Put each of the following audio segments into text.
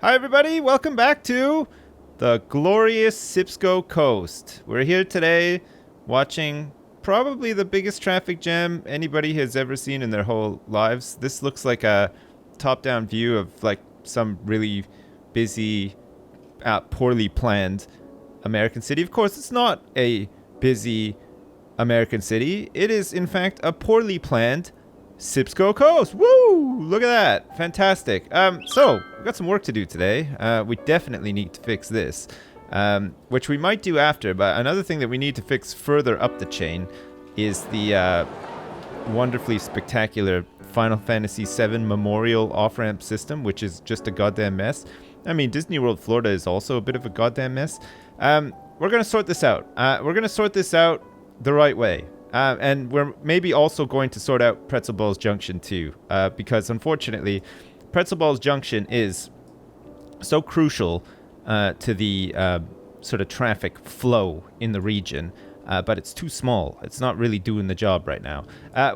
Hi everybody, welcome back to the glorious Sipsco Coast. We're here today watching probably the biggest traffic jam anybody has ever seen in their whole lives. This looks like a top-down view of like some really busy, poorly planned American city. Of course, it's not a busy American city. It is in fact a poorly planned Sipsco Coast. Woo! Look at that. Fantastic. So, we've got some work to do today. We definitely need to fix this, which we might do after, but another thing that we need to fix further up the chain is the wonderfully spectacular Final Fantasy VII Memorial off-ramp system, which is just a goddamn mess. I mean, Disney World Florida is also a bit of a goddamn mess. We're going to sort this out. We're going to sort this out the right way. And we're maybe also going to sort out Pretzel Balls Junction too, because unfortunately, Pretzel Balls Junction is so crucial to the sort of traffic flow in the region, but it's too small. It's not really doing the job right now.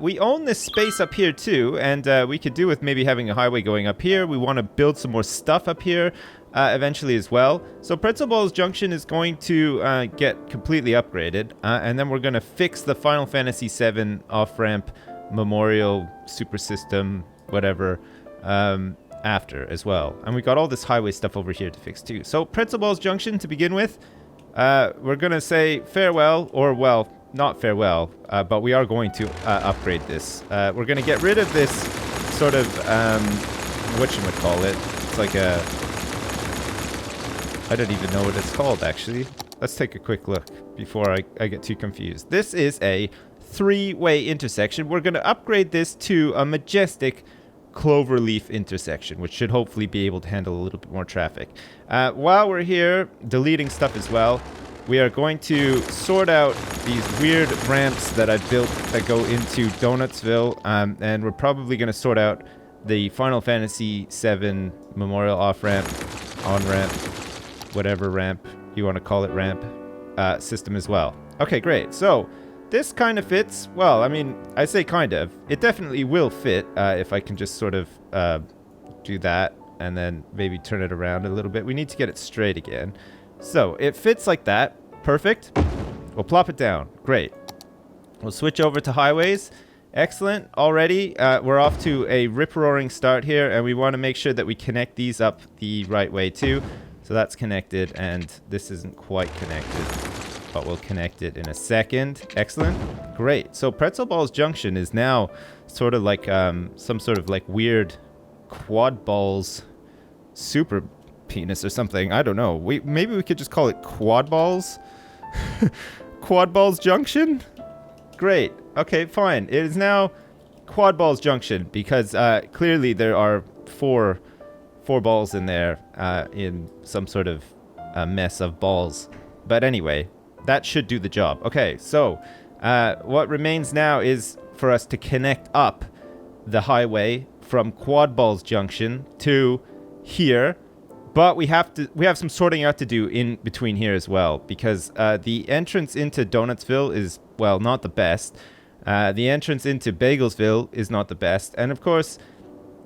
We own this space up here too, and we could do with maybe having a highway going up here. We want to build some more stuff up here eventually as well. So Pretzel Balls Junction is going to get completely upgraded, and then we're going to fix the Final Fantasy VII off-ramp Memorial Super System, whatever, after as well. And we got all this highway stuff over here to fix too. So Pretzel Balls Junction to begin with, we're going to say farewell, or well, not farewell, but we are going to upgrade this. We're going to get rid of this sort of, whatchamacallit. It's like a... I don't even know what it's called, actually. Let's take a quick look before I get too confused. This is a three-way intersection. We're going to upgrade this to a majestic cloverleaf intersection, which should hopefully be able to handle a little bit more traffic. While we're here, deleting stuff as well, we are going to sort out these weird ramps that I've built that go into Donutsville, and we're probably going to sort out the Final Fantasy VII Memorial off-ramp, on-ramp, whatever ramp you want to call it, ramp system as well. Okay, great. So this kind of fits. Well, I mean, I say kind of. It definitely will fit if I can just sort of do that and then maybe turn it around a little bit. We need to get it straight again. So it fits like that. Perfect. We'll plop it down. Great. We'll switch over to highways. Excellent. Already, we're off to a rip-roaring start here, and we want to make sure that we connect these up the right way too. So that's connected, and this isn't quite connected, but we'll connect it in a second. Excellent. Great. So Pretzel Balls Junction is now sort of like some sort of like weird quad balls super penis or something. I don't know. Maybe we could just call it Quad Balls. Quad Balls Junction? Great. Okay, fine. It is now Quad Balls Junction because clearly there are four balls in there in some sort of mess of balls. But anyway, that should do the job. Okay, so what remains now is for us to connect up the highway from Quad Balls Junction to here. But we have some sorting out to do in between here as well, because the entrance into Donutsville is, well, not the best. The entrance into Bagelsville is not the best. And of course,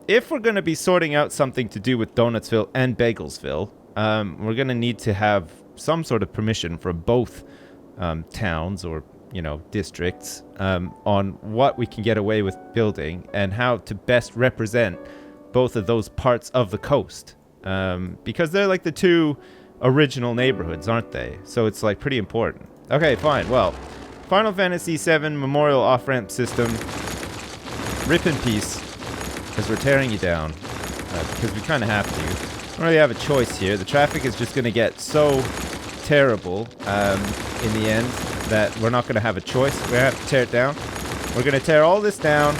if we're going to be sorting out something to do with Donutsville and Bagelsville, we're going to need to have some sort of permission from both towns or, districts on what we can get away with building and how to best represent both of those parts of the coast. Because they're like the two original neighborhoods, aren't they? So it's like pretty important. Okay, fine. Well, Final Fantasy VII Memorial off-ramp system, rip in peace. Because we're tearing you down, because we kind of have to. We don't really have a choice here. The traffic is just going to get so terrible in the end that we're not going to have a choice. We're going to have to tear it down. We're going to tear all this down,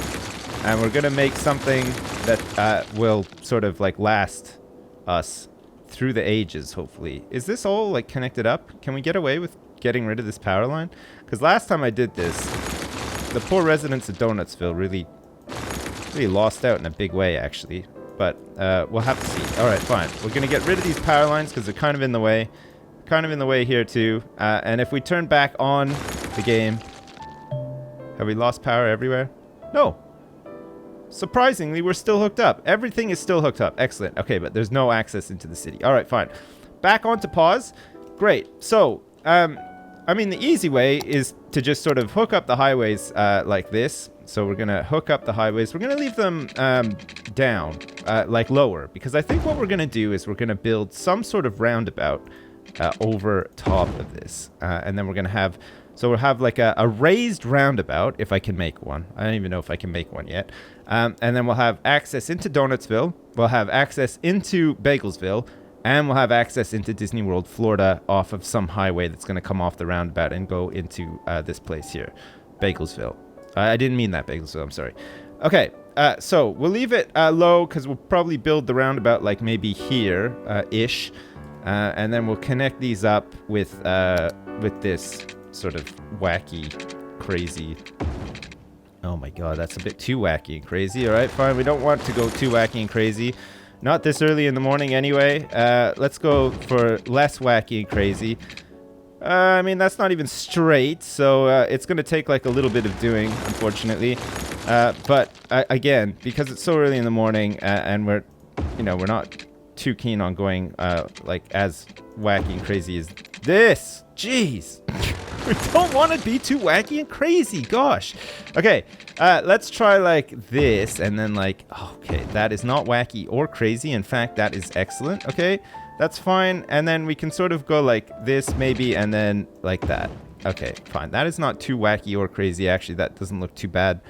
and we're going to make something that will sort of like last us through the ages, hopefully. Is this all like connected up? Can we get away with getting rid of this power line? Because last time I did this, the poor residents of Donutsville really lost out in a big way, actually. But we'll have to see. All right, fine. We're going to get rid of these power lines because they're kind of in the way. Kind of in the way here, too. And if we turn back on the game... Have we lost power everywhere? No. surprisingly, we're still hooked up. Everything is still hooked up. Excellent. Okay, but there's no access into the city. All right, fine. Back onto pause. Great. So, I mean, the easy way is to just sort of hook up the highways like this. So we're going to hook up the highways. We're going to leave them down, like lower. Because I think what we're going to do is we're going to build some sort of roundabout over top of this. And then we're going to have... So we'll have like a raised roundabout, if I can make one. I don't even know if I can make one yet. And then we'll have access into Donutsville. We'll have access into Bagelsville. And we'll have access into Disney World, Florida, off of some highway that's going to come off the roundabout and go into this place here, Bagelsville. I didn't mean that, Bagelsville. I'm sorry. Okay, so we'll leave it low because we'll probably build the roundabout like maybe here-ish. And then we'll connect these up with this sort of wacky, crazy... Oh my god, that's a bit too wacky and crazy. All right, fine. We don't want to go too wacky and crazy. Not this early in the morning anyway. Let's go for less wacky and crazy. I mean, that's not even straight, so it's going to take like a little bit of doing, unfortunately. But again, because it's so early in the morning and we're not too keen on going like as wacky and crazy as this. Jeez. We don't want to be too wacky and crazy. Gosh. Okay. Let's try like this and then like, okay, that is not wacky or crazy. In fact, that is excellent. Okay. That's fine. And then we can sort of go like this maybe and then like that. Okay, fine. That is not too wacky or crazy. Actually, that doesn't look too bad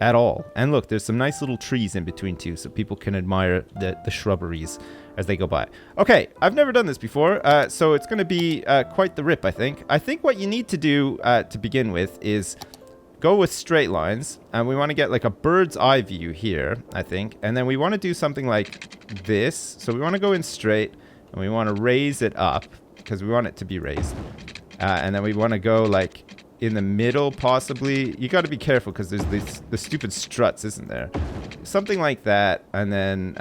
at all. And look, there's some nice little trees in between too, so people can admire the shrubberies as they go by. Okay, I've never done this before, so it's going to be quite the rip, I think. I think what you need to do to begin with is go with straight lines, and we want to get like a bird's eye view here, I think. And then we want to do something like this. So we want to go in straight, and we want to raise it up, because we want it to be raised. And then we want to go like in the middle, possibly. You got to be careful because there's the stupid struts, isn't there? Something like that, and then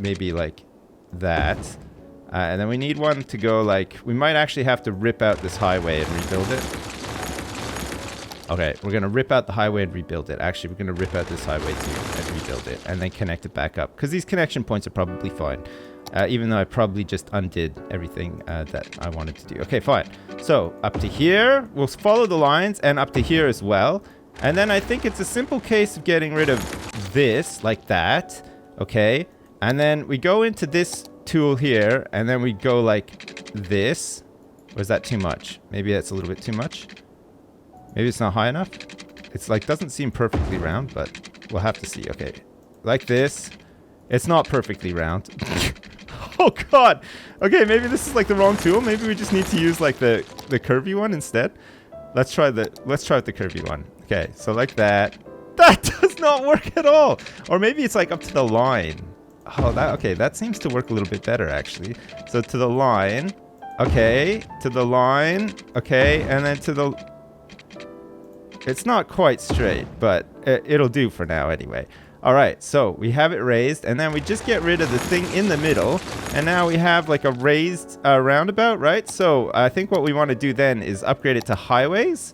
maybe like that. And then we need one to go like... We might actually have to rip out this highway and rebuild it. Okay, we're going to rip out the highway and rebuild it. Actually, we're going to rip out this highway too and rebuild it. And then connect it back up. Because these connection points are probably fine. Even though I probably just undid everything that I wanted to do. Okay, fine. So, up to here. We'll follow the lines. And up to here as well. And then I think it's a simple case of getting rid of this. Like that. Okay. And then we go into this tool here. And then we go like this. Or is that too much? Maybe that's a little bit too much. Maybe it's not high enough. It's like, doesn't seem perfectly round. But we'll have to see. Okay. Like this. It's not perfectly round. Oh god. Okay, maybe this is like the wrong tool. Maybe we just need to use like the curvy one instead. Let's try with the curvy one. Okay, so like that. That does not work at all. Or maybe it's like up to the line. Oh, that seems to work a little bit better actually. So to the line. Okay, to the line. Okay, and then to the... It's not quite straight, but it'll do for now anyway. All right, so we have it raised, and then we just get rid of the thing in the middle, and now we have like a raised roundabout, right? So I think what we want to do then is upgrade it to highways,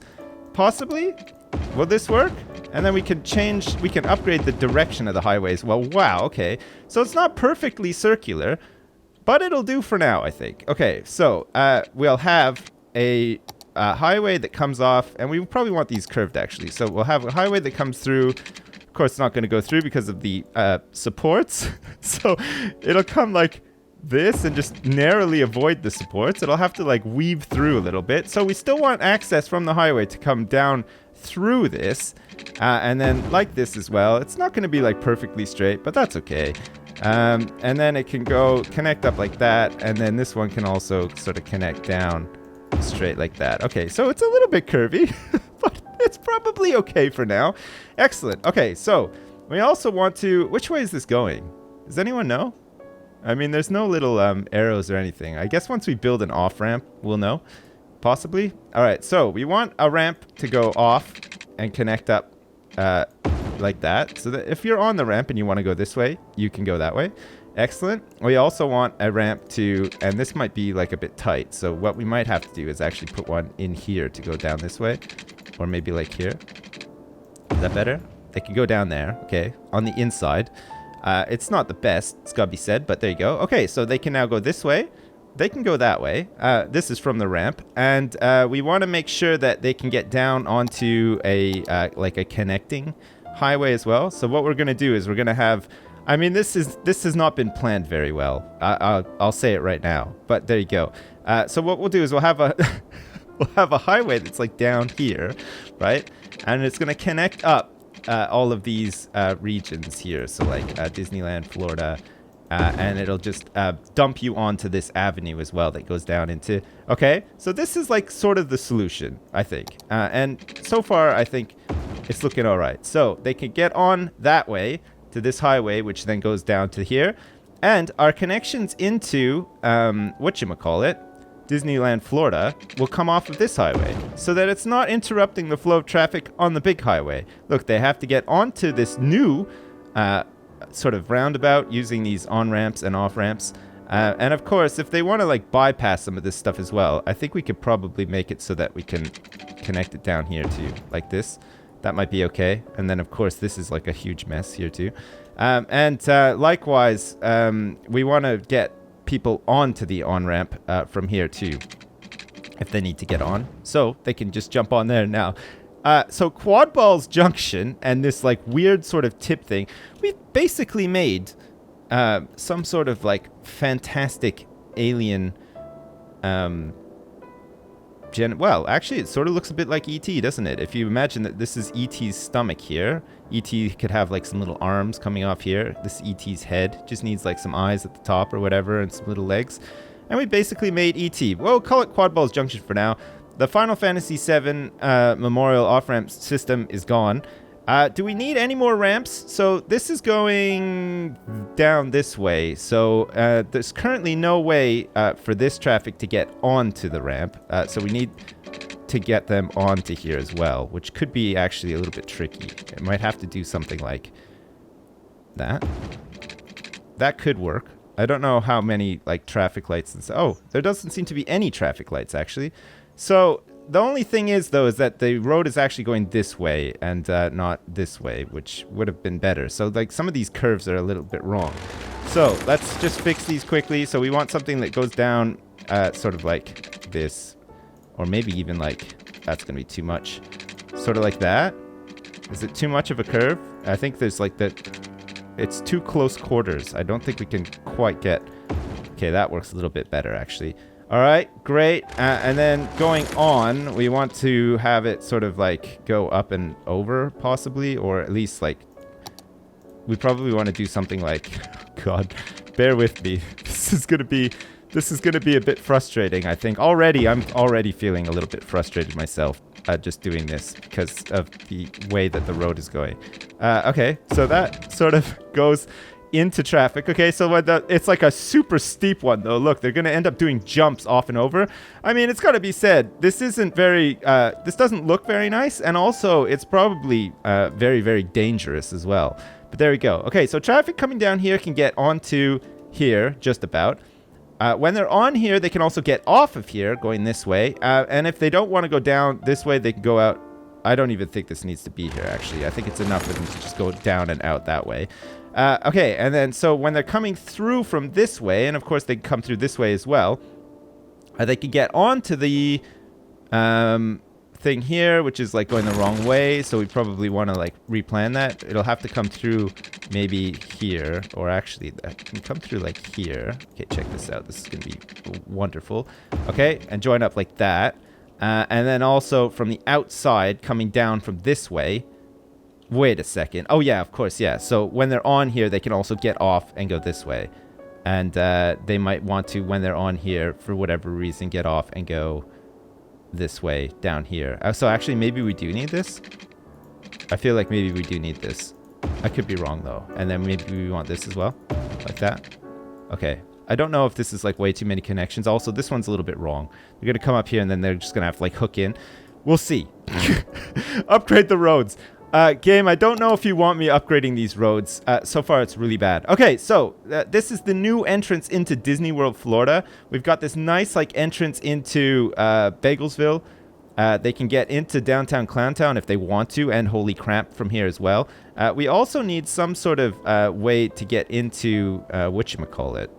possibly. Will this work? And then we can upgrade the direction of the highways. Well, wow, okay. So it's not perfectly circular, but it'll do for now, I think. Okay, so we'll have a highway that comes off, and we probably want these curved actually. So we'll have a highway that comes through. Of course, it's not going to go through because of the supports. So it'll come like this and just narrowly avoid the supports. It'll have to like weave through a little bit. So we still want access from the highway to come down through this. And then like this as well. It's not going to be like perfectly straight, but that's okay. And then it can go connect up like that. And then this one can also sort of connect down straight like that. Okay, so it's a little bit curvy, but it's probably okay for now. Excellent. Okay, so we also want to... Which way is this going? Does anyone know? I mean, there's no little arrows or anything. I guess once we build an off-ramp, we'll know. Possibly. All right, so we want a ramp to go off and connect up like that. So that if you're on the ramp and you want to go this way, you can go that way. Excellent. We also want a ramp to... And this might be like a bit tight. So what we might have to do is actually put one in here to go down this way. Or maybe like here. Is that better? They can go down there, okay, on the inside. It's not the best, it's got to be said, but there you go. Okay, so they can now go this way. They can go that way. This is from the ramp. And we want to make sure that they can get down onto a like a connecting highway as well. So what we're going to do is we're going to have... I mean, this has not been planned very well. I'll say it right now. But there you go. So what we'll do is we'll have a... we'll have a highway that's like down here, right? And it's going to connect up all of these regions here. So like Disneyland, Florida, and it'll just dump you onto this avenue as well that goes down into... Okay, so this is like sort of the solution, I think. And so far, I think it's looking all right. So they can get on that way to this highway, which then goes down to here. And our connections into, whatchamacallit, Disneyland, Florida, will come off of this highway so that it's not interrupting the flow of traffic on the big highway. Look, they have to get onto this new sort of roundabout using these on-ramps and off-ramps. And of course, if they want to like bypass some of this stuff as well, I think we could probably make it so that we can connect it down here too, like this. That might be okay. And then, of course, this is like a huge mess here too. And likewise, we want to get people onto the on-ramp from here too, if they need to get on. So they can just jump on there now. So Quad Balls Junction and this like weird sort of tip thing, we've basically made some sort of like fantastic alien... well, actually, it sort of looks a bit like E.T., doesn't it? If you imagine that this is E.T.'s stomach here, E.T. could have like some little arms coming off here. This E.T.'s head just needs like some eyes at the top or whatever and some little legs. And we basically made E.T. Well, call it Quad Balls Junction for now. The Final Fantasy VII Memorial off-ramp system is gone. Do we need any more ramps? So this is going down this way. So there's currently no way for this traffic to get onto the ramp. So we need to get them onto here as well, which could be actually a little bit tricky. It might have to do something like that. That could work. I don't know how many like traffic lights and so. Oh, there doesn't seem to be any traffic lights actually. So the only thing is, though, is that the road is actually going this way and not this way, which would have been better. So, like, some of these curves are a little bit wrong. So, let's just fix these quickly. So, we want something that goes down sort of like this. Or maybe even like, that's going to be too much. Sort of like that. Is it too much of a curve? I think there's like that. It's too close quarters. I don't think we can quite get... Okay, that works a little bit better, actually. All right, great. And then going on, we want to have it sort of like go up and over possibly, or at least like, we probably want to do something like, God, bear with me. This is going to be a bit frustrating, I think. I'm already feeling a little bit frustrated myself just doing this because of the way that the road is going. Okay, so that sort of goes into traffic. Okay, so it's like a super steep one though. Look, they're going to end up doing jumps off and over. I mean, it's got to be said, this isn't very this doesn't look very nice, and also it's probably very, very dangerous as well. But there we go. Okay, so traffic coming down here can get onto here just about. When they're on here, they can also get off of here going this way, and if they don't want to go down this way, they can go out. I don't even think this needs to be here, actually. I think it's enough for them to just go down and out that way. Okay, and then so when they're coming through from this way, and of course they can come through this way as well, they can get onto the thing here, which is like going the wrong way, so we probably want to like replan that. It'll have to come through maybe here, or actually that can come through like here. Okay, check this out. This is going to be wonderful. Okay, and join up like that. And then also from the outside coming down from this way. Wait a second. Oh, yeah, of course, yeah. So when they're on here, they can also get off and go this way. And they might want to, when they're on here, for whatever reason, get off and go this way down here. So actually, maybe we do need this. I feel like maybe we do need this. I could be wrong, though. And then maybe we want this as well, like that. Okay. I don't know if this is like way too many connections. Also, this one's a little bit wrong. They're going to come up here, and then they're just going to have to like hook in. We'll see. Upgrade the roads. Game, I don't know if you want me upgrading these roads. So far, it's really bad. Okay, so this is the new entrance into Disney World, Florida. We've got this nice like entrance into Bagelsville. They can get into downtown Clowntown if they want to, and Holy Crap from here as well. We also need some sort of way to get into whatchamacallit.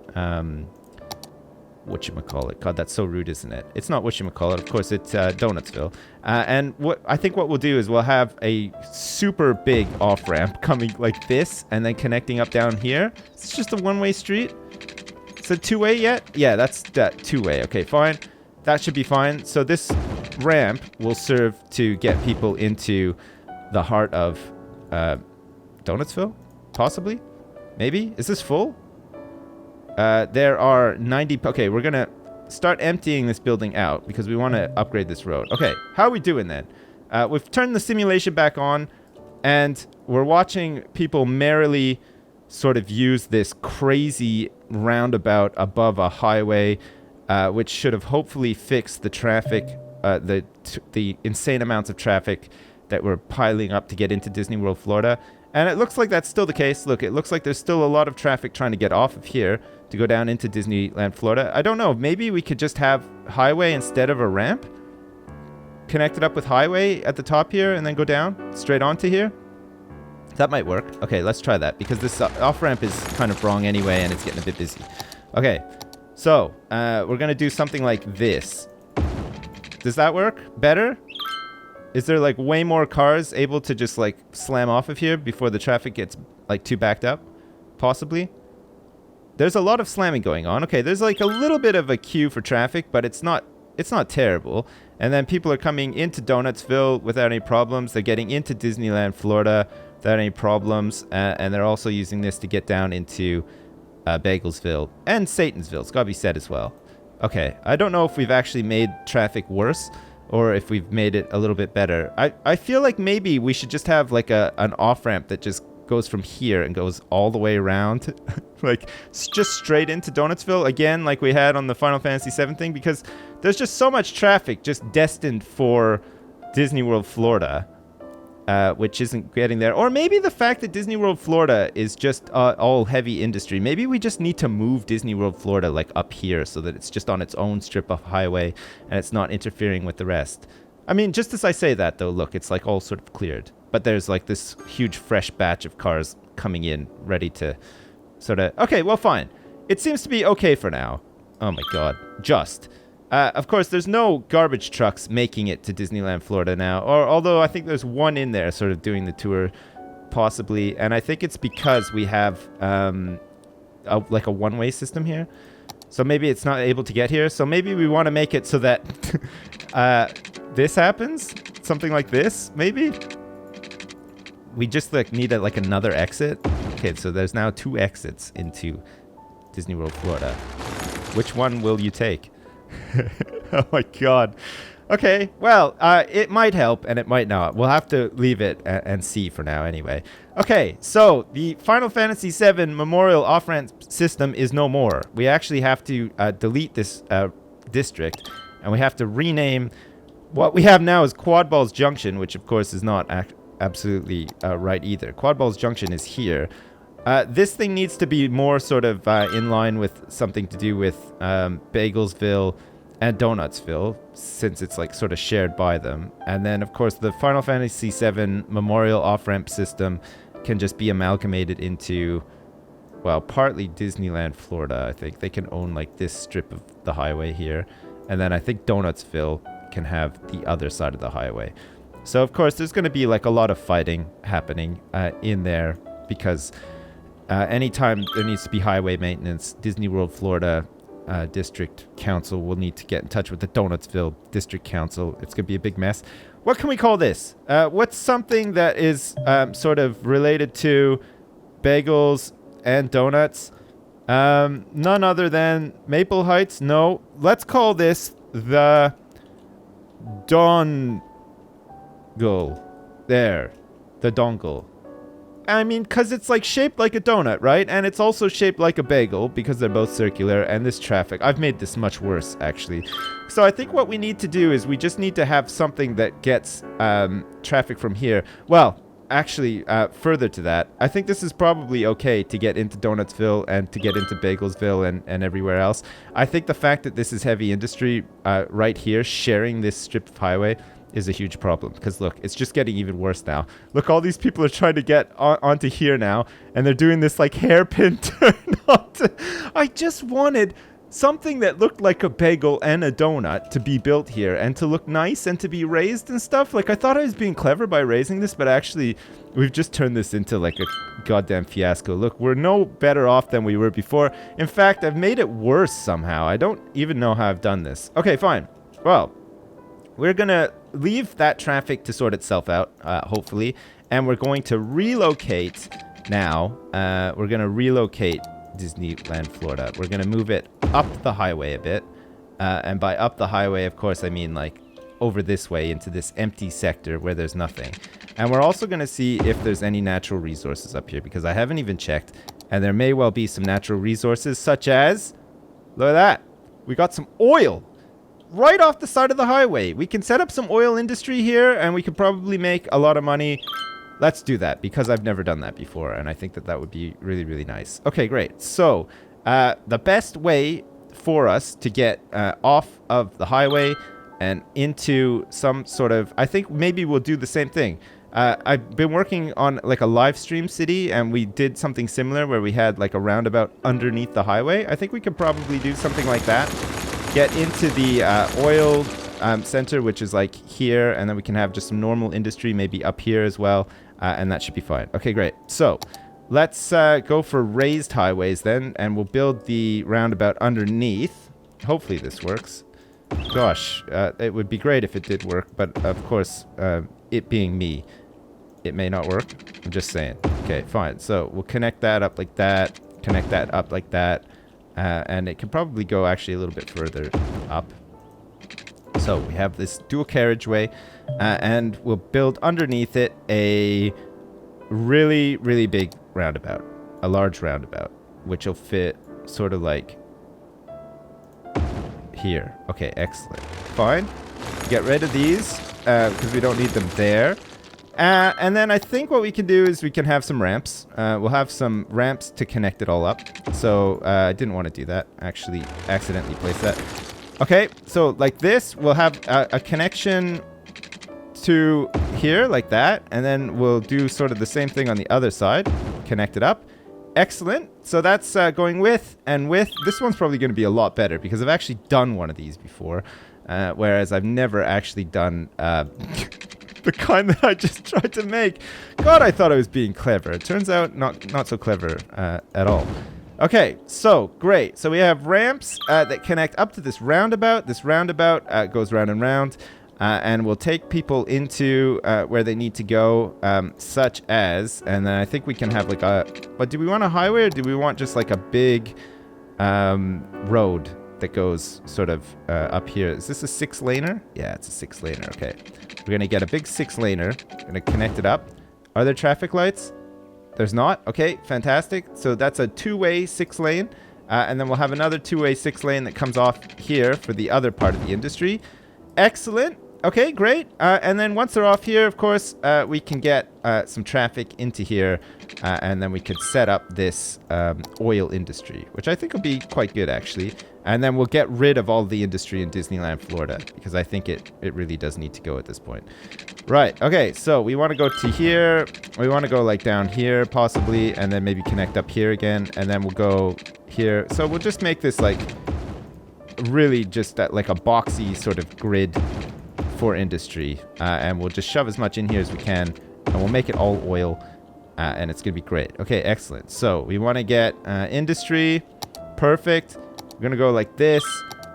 Whatchamacallit. God, that's so rude, isn't it? It's not whatchamacallit. Of course, it's Donutsville. And I think what we'll do is we'll have a super big off-ramp coming like this and then connecting up down here. It's just a one-way street. Is it two-way yet? Yeah, that's that two-way. Okay, fine. That should be fine. So this ramp will serve to get people into the heart of Donutsville? Possibly? Maybe? Is this full? There are 90... Okay, we're going to start emptying this building out because we want to upgrade this road. Okay, how are we doing then? We've turned the simulation back on, and we're watching people merrily sort of use this crazy roundabout above a highway, which should have hopefully fixed the traffic, the insane amounts of traffic that were piling up to get into Disney World, Florida. And it looks like that's still the case. Look, it looks like there's still a lot of traffic trying to get off of here to go down into Disneyland, Florida. I don't know. Maybe we could just have highway instead of a ramp connected up with highway at the top here and then go down straight onto here. That might work. Okay, let's try that because this off-ramp is kind of wrong anyway and it's getting a bit busy. Okay, so we're going to do something like this. Does that work better? Is there like way more cars able to just like slam off of here before the traffic gets like too backed up? Possibly. There's a lot of slamming going on. Okay, there's like a little bit of a queue for traffic, but it's not terrible. And then people are coming into Donutsville without any problems. They're getting into Disneyland, Florida without any problems. And they're also using this to get down into Bagelsville and Satansville. It's got to be said as well. Okay, I don't know if we've actually made traffic worse or if we've made it a little bit better. I feel like maybe we should just have like an off-ramp that just goes from here and goes all the way around. Like just straight into Donutsville again, like we had on the Final Fantasy VII thing, because there's just so much traffic just destined for Disney World, Florida, which isn't getting there. Or maybe the fact that Disney World, Florida is just all heavy industry. Maybe we just need to move Disney World, Florida like up here so that it's just on its own strip of highway and it's not interfering with the rest. I mean, just as I say that though, look, it's like all sort of cleared. But there's like this huge fresh batch of cars coming in ready to sort of... Okay, well, fine. It seems to be okay for now. Oh my god. Just. Of course, there's no garbage trucks making it to Disneyland, Florida now. Or although I think there's one in there sort of doing the tour, possibly. And I think it's because we have like a one-way system here. So maybe it's not able to get here. So maybe we want to make it so that this happens. Something like this, maybe. We just like need like another exit. Okay, so there's now 2 exits into Disney World, Florida. Which one will you take? Oh my god. Okay, well, it might help and it might not. We'll have to leave it and see for now anyway. Okay, so the Final Fantasy VII Memorial off-ramp system is no more. We actually have to delete this district, and we have to rename... What we have now is Quad Balls Junction, which of course is not absolutely right either. Quad Balls Junction is here. This thing needs to be more sort of in line with something to do with Bagelsville and Donutsville, since it's like sort of shared by them. And then of course the Final Fantasy VII Memorial off-ramp system can just be amalgamated into, well, partly Disneyland, Florida. I think they can own like this strip of the highway here. And then I think Donutsville can have the other side of the highway. So of course there's going to be like a lot of fighting happening in there, because anytime there needs to be highway maintenance, Disney World, Florida District Council will need to get in touch with the Donutsville District Council. It's going to be a big mess. What can we call this? What's something that is sort of related to bagels and donuts? None other than Maple Heights? No. Let's call this the Dongel. There. The Dongel. I mean, because it's like shaped like a donut, right? And it's also shaped like a bagel because they're both circular. And this traffic, I've made this much worse, actually. So I think what we need to do is we just need to have something that gets traffic from here. Well, actually, further to that, I think this is probably okay to get into Donutsville and to get into Bagelsville and everywhere else. I think the fact that this is heavy industry right here, sharing this strip of highway, is a huge problem. Because look, it's just getting even worse now. Look, all these people are trying to get onto here now, and they're doing this like hairpin turn onto... I just wanted something that looked like a bagel and a donut to be built here and to look nice and to be raised and stuff. Like, I thought I was being clever by raising this, but actually we've just turned this into like a goddamn fiasco. Look, we're no better off than we were before. In fact, I've made it worse somehow. I don't even know how I've done this. Okay, fine. Well, we're gonna leave that traffic to sort itself out, hopefully, and we're going to relocate now. We're gonna relocate Disneyland, Florida. We're gonna move it up the highway a bit, and by up the highway, of course, I mean like over this way into this empty sector where there's nothing. And we're also gonna see if there's any natural resources up here, because I haven't even checked, and there may well be some natural resources, such as, look at that, we got some oil right off the side of the highway. We can set up some oil industry here, and we could probably make a lot of money. Let's do that, because I've never done that before, and I think that that would be really, really nice. Okay, great. So, the best way for us to get off of the highway and into some sort of... I think maybe we'll do the same thing. I've been working on like a live stream city, and we did something similar where we had like a roundabout underneath the highway. I think we could probably do something like that. Get into the oil center, which is like here, and then we can have just some normal industry maybe up here as well. And that should be fine. Okay, great. So let's go for raised highways then, and we'll build the roundabout underneath. Hopefully this works. Gosh, it would be great if it did work, but of course, it being me, it may not work. I'm just saying. Okay, fine. So we'll connect that up like that, connect that up like that, and it can probably go actually a little bit further up. So we have this dual carriageway, and we'll build underneath it a really, really big roundabout, a large roundabout, which will fit sort of like here. Okay, excellent. Fine. Get rid of these because we don't need them there. And then I think what we can do is we can have some ramps. We'll have some ramps to connect it all up. So I didn't want to do that. Actually, accidentally placed that. Okay, so like this, we'll have a connection to here like that, and then we'll do sort of the same thing on the other side. Connect it up. Excellent. So that's going with and with. This one's probably going to be a lot better because I've actually done one of these before, whereas I've never actually done the kind that I just tried to make. God, I thought I was being clever. It turns out not so clever at all. Okay, so great. So we have ramps that connect up to this roundabout. This roundabout goes round and round, and will take people into where they need to go, such as, and then I think we can have like a, but do we want a highway or do we want just like a big road that goes sort of up here? Is this a 6-laner? Yeah, it's a 6-laner. Okay, we're gonna get a big 6-laner. We're gonna connect it up. Are there traffic lights? There's not. Okay, fantastic. So that's a 2-way 6-lane. And then we'll have another 2-way 6-lane that comes off here for the other part of the industry. Excellent. Okay, great. And then once they're off here, of course, we can get some traffic into here. And then we could set up this oil industry, which I think will be quite good, actually. And then we'll get rid of all the industry in Disneyland, Florida, because I think it really does need to go at this point. Right. Okay, so we want to go to here. We want to go like down here, possibly, and then maybe connect up here again. And then we'll go here. So we'll just make this like really just like a boxy sort of grid for industry. And we'll just shove as much in here as we can. And we'll make it all oil. And it's going to be great. Okay, excellent. So we want to get industry. Perfect. We're going to go like this.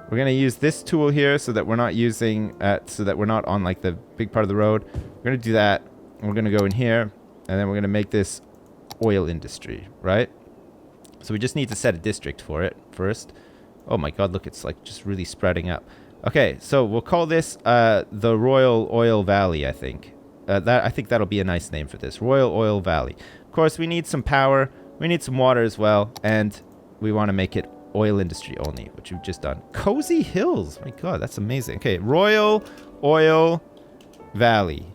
We're going to use this tool here so that we're not using, so that we're not on like the big part of the road. We're going to do that. We're going to go in here. And then we're going to make this oil industry, right? So we just need to set a district for it first. Oh my God, look, it's like just really spreading up. Okay, so we'll call this the Royal Oil Valley, I think. I think that'll be a nice name for this. Royal Oil Valley. Of course, we need some power. We need some water as well. And we want to make it oil industry only, which we've just done. Cozy Hills. My God, that's amazing. Okay, Royal Oil Valley.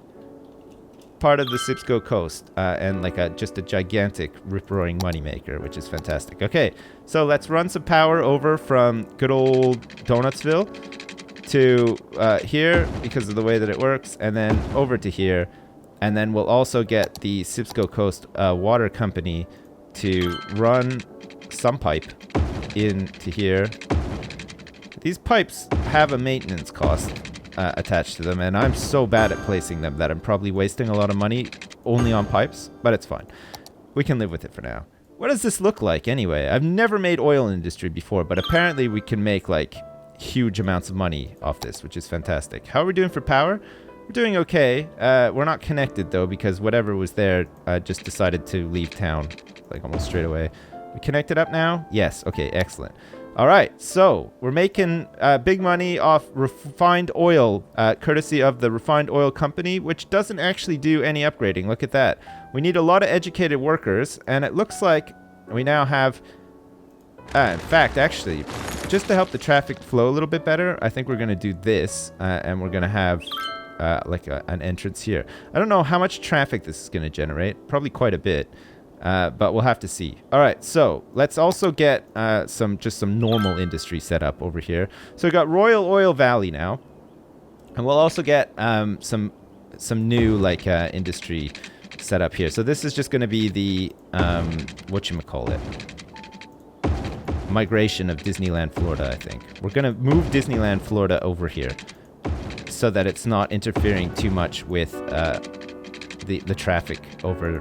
part of the Sipsco coast and like just a gigantic rip-roaring moneymaker, which is fantastic. Okay, so let's run some power over from good old Donutsville to here because of the way that it works, and then over to here. And then we'll also get the Sipsco Coast Water Company to run some pipe into here. These pipes have a maintenance cost attached to them, and I'm so bad at placing them that I'm probably wasting a lot of money only on pipes, but it's fine. We can live with it for now. What does this look like anyway? I've never made oil industry before, but apparently we can make like huge amounts of money off this, which is fantastic. How are we doing for power? We're doing okay. We're not connected though, because whatever was there just decided to leave town like almost straight away. We connected up now? Yes. Okay, excellent. All right, so we're making big money off refined oil, courtesy of the Refined Oil Company, which doesn't actually do any upgrading. Look at that. We need a lot of educated workers, and it looks like we now have... in fact, actually, just to help the traffic flow a little bit better, I think we're going to do this, and we're going to have... like an entrance here. I don't know how much traffic this is going to generate. Probably quite a bit. But we'll have to see. All right, so let's also get some normal industry set up over here. So we've got Royal Oil Valley now. And we'll also get some new like industry set up here. So this is just going to be the whatchamacallit, migration of Disneyland Florida, I think. We're going to move Disneyland Florida over here, so that it's not interfering too much with the traffic over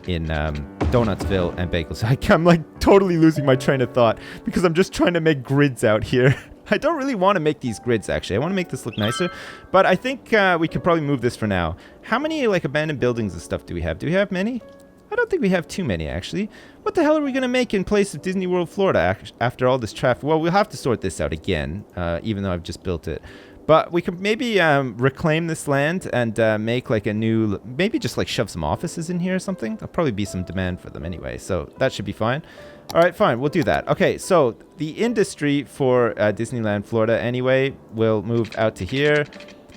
in Donutsville and Bagelsville. I'm like totally losing my train of thought because I'm just trying to make grids out here. I don't really want to make these grids, actually. I want to make this look nicer, but I think we can probably move this for now. How many like abandoned buildings and stuff do we have? Do we have many? I don't think we have too many, actually. What the hell are we going to make in place of Disney World Florida after all this traffic? Well, we'll have to sort this out again, even though I've just built it. But we could maybe reclaim this land and make like a new, maybe just like shove some offices in here or something. There'll probably be some demand for them anyway, so that should be fine. All right, fine, we'll do that. Okay, so the industry for Disneyland Florida anyway will move out to here.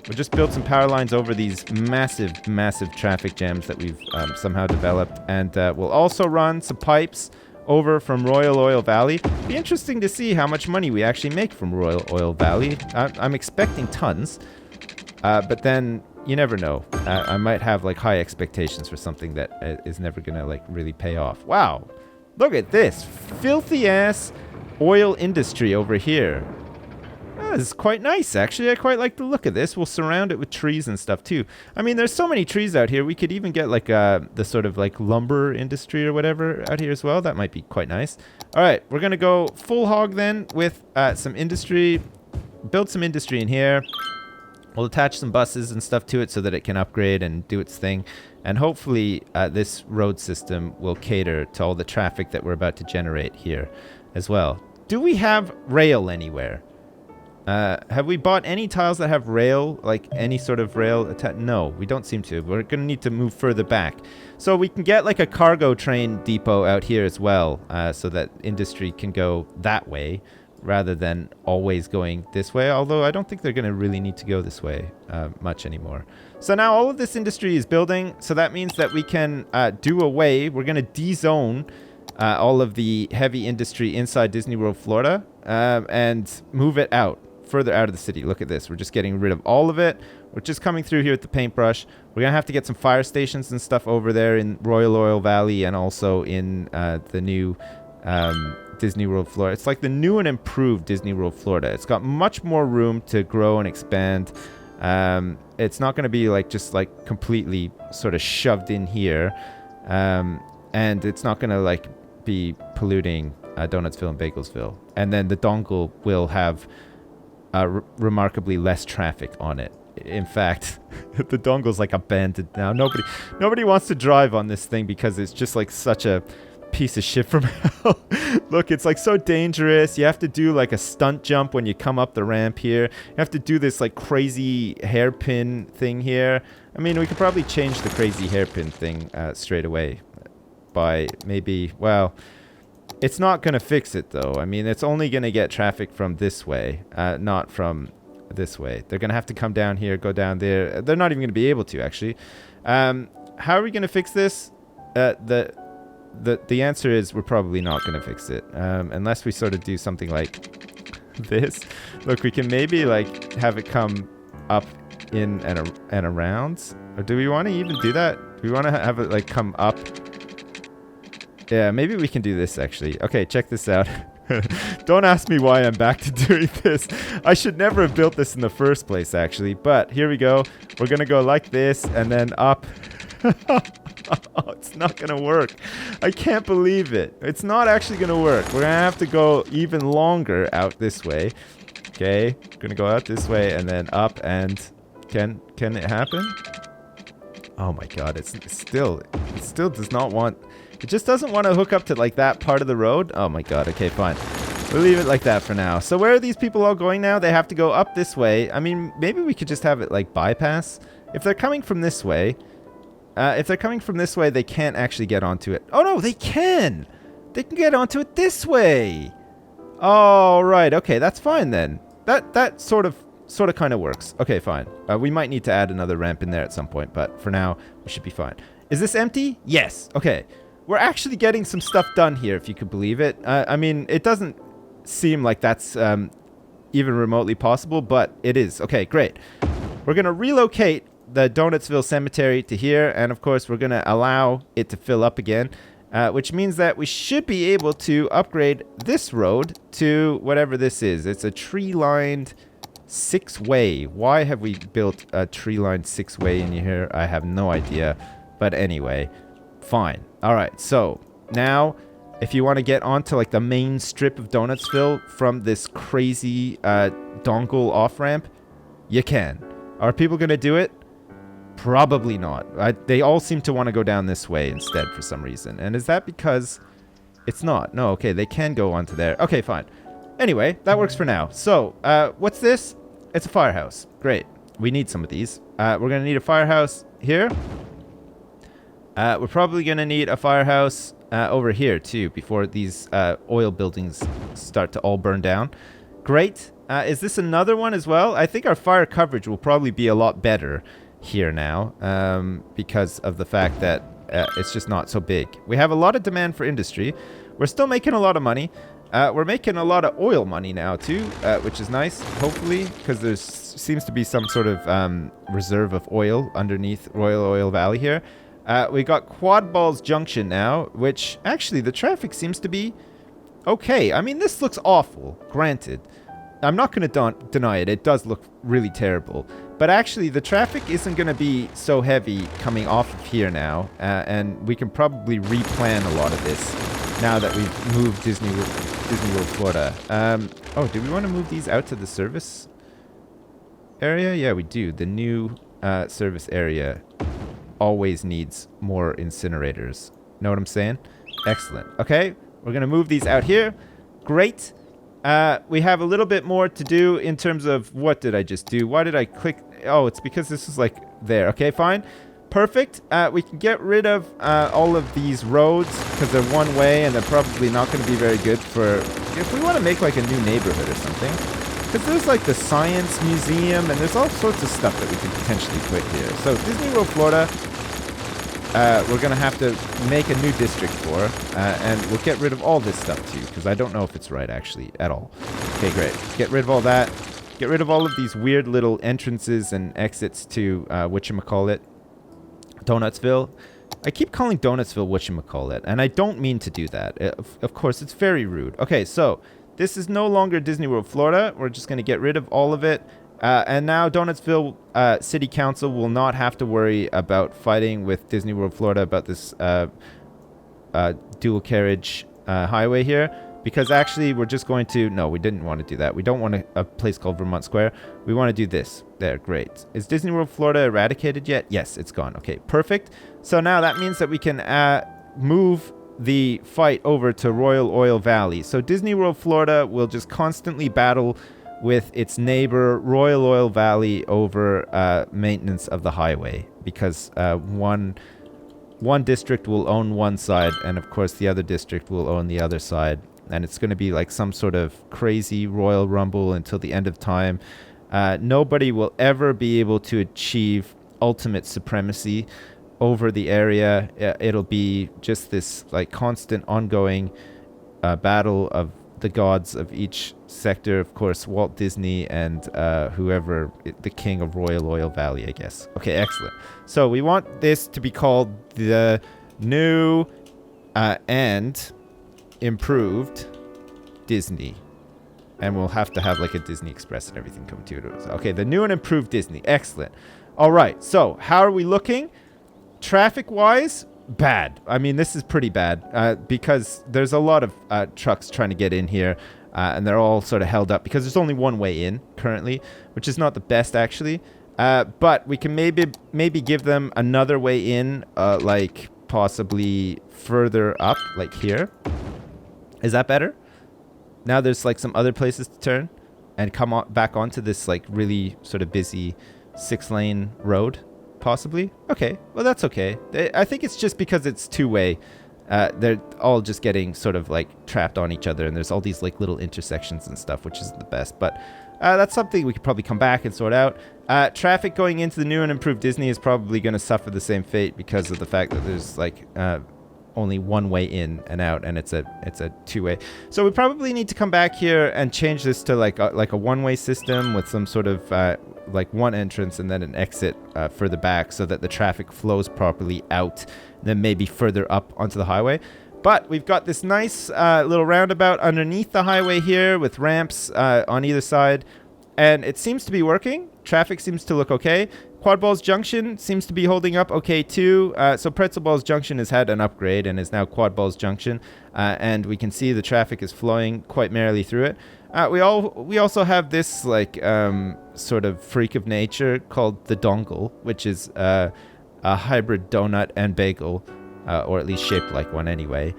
We'll just build some power lines over these massive, massive traffic jams that we've somehow developed. And we'll also run some pipes over from Royal Oil Valley. Be interesting to see how much money we actually make from Royal Oil Valley. I'm expecting tons, but then you never know. I might have like high expectations for something that is never gonna like really pay off. Wow, look at this filthy ass oil industry over here. This is quite nice, actually. I quite like the look of this. We'll surround it with trees and stuff, too. I mean, there's so many trees out here. We could even get, like, the sort of, like, lumber industry or whatever out here as well. That might be quite nice. All right, we're going to go full hog, then, with some industry. Build some industry in here. We'll attach some buses and stuff to it so that it can upgrade and do its thing. And hopefully, this road system will cater to all the traffic that we're about to generate here as well. Do we have rail anywhere? Have we bought any tiles that have rail, like any sort of rail? No, we don't seem to. We're going to need to move further back. So we can get like a cargo train depot out here as well, so that industry can go that way rather than always going this way. Although I don't think they're going to really need to go this way much anymore. So now all of this industry is building. So that means that we can do away. We're going to de-zone all of the heavy industry inside Disney World Florida and move it out. Further out of the city. Look at this. We're just getting rid of all of it. We're just coming through here with the paintbrush. We're going to have to get some fire stations and stuff over there in Royal Oil Valley and also in the new Disney World Florida. It's like the new and improved Disney World Florida. It's got much more room to grow and expand. It's not going to be like just like completely sort of shoved in here. And it's not going to like be polluting Donutsville and Bagelsville. And then the Dongel will have remarkably less traffic on it. In fact, the Dongel's like abandoned now. Nobody wants to drive on this thing because it's just like such a piece of shit from hell. Look, it's like so dangerous. You have to do like a stunt jump when you come up the ramp here. You have to do this like crazy hairpin thing here. I mean, we could probably change the crazy hairpin thing straight away by maybe, well, it's not going to fix it, though. I mean, it's only going to get traffic from this way, not from this way. They're going to have to come down here, go down there. They're not even going to be able to, actually. How are we going to fix this? The answer is we're probably not going to fix it. Unless we sort of do something like this. Look, we can maybe like have it come up in and around. Or do we want to even do that? Do we want to have it like come up? Yeah, maybe we can do this actually. Okay, check this out. Don't ask me why I'm back to doing this. I should never have built this in the first place actually. But here we go. We're going to go like this and then up. Oh, it's not going to work. I can't believe it. It's not actually going to work. We're going to have to go even longer out this way. Okay, going to go out this way and then up and can it happen? Oh my god, it still does not want, it just doesn't want to hook up to like that part of the road. Oh my god, okay, fine. We'll leave it like that for now. So where are these people all going now? They have to go up this way. I mean, maybe we could just have it like bypass. If they're coming from this way, they can't actually get onto it. Oh no, they can! They can get onto it this way! Oh, right, okay, that's fine then. That sort of kind of works. Okay, fine. We might need to add another ramp in there at some point, but for now, we should be fine. Is this empty? Yes. Okay. We're actually getting some stuff done here, if you could believe it. I mean, it doesn't seem like that's even remotely possible, but it is. Okay, great. We're going to relocate the Donutsville Cemetery to here, and of course, we're going to allow it to fill up again, which means that we should be able to upgrade this road to whatever this is. It's a tree-lined 6-way. Why have we built a tree-lined 6-way in here? I have no idea. But anyway, fine. All right, so now if you want to get onto like the main strip of Donutsville from this crazy Dongel off-ramp, you can. Are people going to do it? Probably not. They all seem to want to go down this way instead for some reason. And is that because it's not? No, okay, they can go onto there. Okay, fine. Anyway, that works for now. So, what's this? It's a firehouse. Great. We need some of these. We're going to need a firehouse here. We're probably going to need a firehouse over here, too, before these oil buildings start to all burn down. Great. Is this another one as well? I think our fire coverage will probably be a lot better here now because of the fact that it's just not so big. We have a lot of demand for industry. We're still making a lot of money. We're making a lot of oil money now, too, which is nice, hopefully, because there seems to be some sort of reserve of oil underneath Royal Oil Valley here. We got Quad Balls Junction now, which actually the traffic seems to be okay. I mean, this looks awful, granted. I'm not going to deny it. It does look really terrible. But actually, the traffic isn't going to be so heavy coming off of here now, and we can probably replan a lot of this now that we've moved Disney World, Florida. Oh, do we want to move these out to the service area? Yeah, we do. The new service area always needs more incinerators. Know what I'm saying? Excellent. Okay, we're going to move these out here. Great. We have a little bit more to do in terms of what did I just do? Why did I click? Oh, it's because this is like there. Okay, fine. Perfect. We can get rid of all of these roads because they're one way and they're probably not going to be very good for if we want to make like a new neighborhood or something. Because there's like the Science Museum and there's all sorts of stuff that we can potentially put here. So Disney World, Florida, we're going to have to make a new district for. And we'll get rid of all this stuff too because I don't know if it's right actually at all. Okay, great. Get rid of all that. Get rid of all of these weird little entrances and exits to whatchamacallit. Donutsville. I keep calling Donutsville whatchamacallit, and I don't mean to do that. Of course, it's very rude. Okay, so this is no longer Disney World, Florida. We're just going to get rid of all of it. And now Donutsville City Council will not have to worry about fighting with Disney World, Florida about this dual carriage highway here. Because actually, we're just going to... No, we didn't want to do that. We don't want a place called Vermont Square. We want to do this. There, great. Is Disney World, Florida eradicated yet? Yes, it's gone. Okay, perfect. So now that means that we can move the fight over to Royal Oil Valley. So Disney World, Florida will just constantly battle with its neighbor, Royal Oil Valley, over maintenance of the highway. Because one district will own one side, and of course the other district will own the other side. And it's going to be like some sort of crazy Royal Rumble until the end of time. Nobody will ever be able to achieve ultimate supremacy over the area. It'll be just this like constant ongoing battle of the gods of each sector. Of course, Walt Disney and whoever, the king of Royal Oil Valley, I guess. Okay, excellent. So we want this to be called the new and improved Disney. And we'll have to have like a Disney Express and everything come to it. Okay, the new and improved Disney. Excellent. All right, so how are we looking? Traffic-wise, bad. I mean, this is pretty bad because there's a lot of trucks trying to get in here, and they're all sort of held up because there's only one way in currently, which is not the best actually. But we can maybe give them another way in, like possibly further up, like here. Is that better? Now there's like some other places to turn and come on back onto this like really sort of busy 6-lane road, possibly. Okay, well that's okay. I think it's just because it's two-way. They're all just getting sort of like trapped on each other, and there's all these like little intersections and stuff, which isn't the best. But that's something we could probably come back and sort out. Traffic going into the new and improved Disney is probably going to suffer the same fate because of the fact that there's like only one way in and out, and it's a two-way. So we probably need to come back here and change this to like a one-way system with some sort of like one entrance and then an exit further back, so that the traffic flows properly out, then maybe further up onto the highway. But we've got this nice little roundabout underneath the highway here with ramps on either side, and it seems to be working. Traffic seems to look okay. Quad Balls Junction seems to be holding up okay too. So Pretzel Balls Junction has had an upgrade and is now Quad Balls Junction, and we can see the traffic is flowing quite merrily through it. We also have this like sort of freak of nature called the Dongel, which is a hybrid donut and bagel, or at least shaped like one anyway,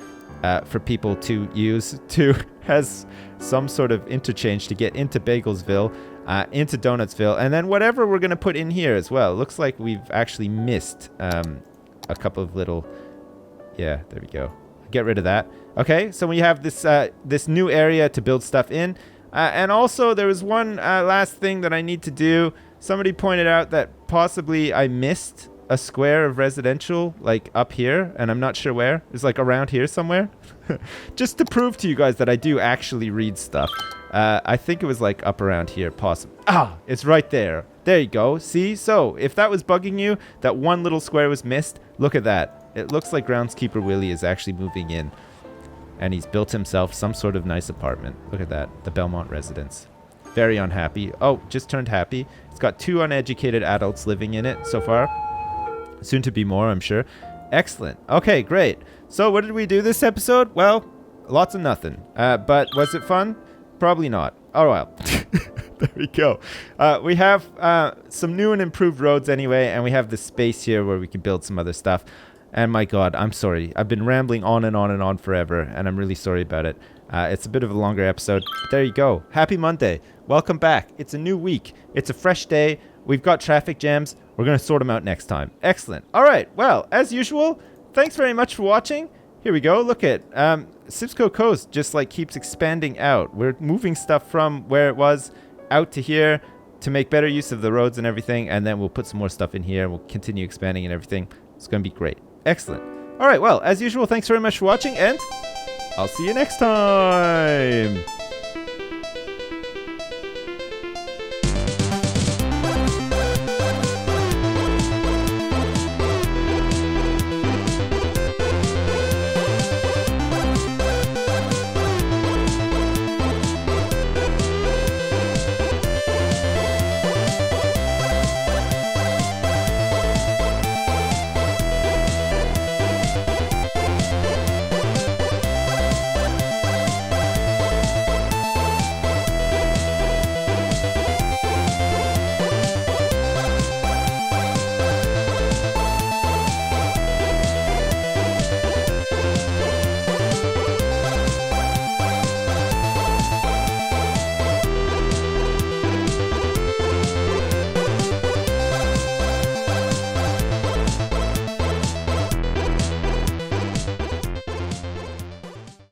for people to use to has some sort of interchange to get into Bagelsville, into Donutsville, and then whatever we're going to put in here as well. Looks like we've actually missed a couple of little... Yeah, there we go. Get rid of that. Okay, so we have this this new area to build stuff in. And also, there was one last thing that I need to do. Somebody pointed out that possibly I missed a square of residential, like up here, and I'm not sure where. It's like around here somewhere. Just to prove to you guys that I do actually read stuff. I think it was like up around here, possibly. Ah, it's right there. There you go. See? So, if that was bugging you, that one little square was missed, look at that. It looks like Groundskeeper Willie is actually moving in. And he's built himself some sort of nice apartment. Look at that. The Belmont residence. Very unhappy. Oh, just turned happy. It's got 2 uneducated adults living in it so far. Soon to be more, I'm sure. Excellent. Okay, great. So what did we do this episode? Well, lots of nothing. But was it fun? Probably not. Oh, well. There we go. We have some new and improved roads anyway, and we have the space here where we can build some other stuff. And my God, I'm sorry. I've been rambling on and on and on forever, and I'm really sorry about it. It's a bit of a longer episode. But there you go. Happy Monday. Welcome back. It's a new week. It's a fresh day. We've got traffic jams. We're going to sort them out next time. Excellent. All right. Well, as usual, thanks very much for watching. Here we go. Look at Sipsco Coast just like keeps expanding out. We're moving stuff from where it was out to here to make better use of the roads and everything. And then we'll put some more stuff in here. We'll continue expanding and everything. It's going to be great. Excellent. All right. Well, as usual, thanks very much for watching, and I'll see you next time.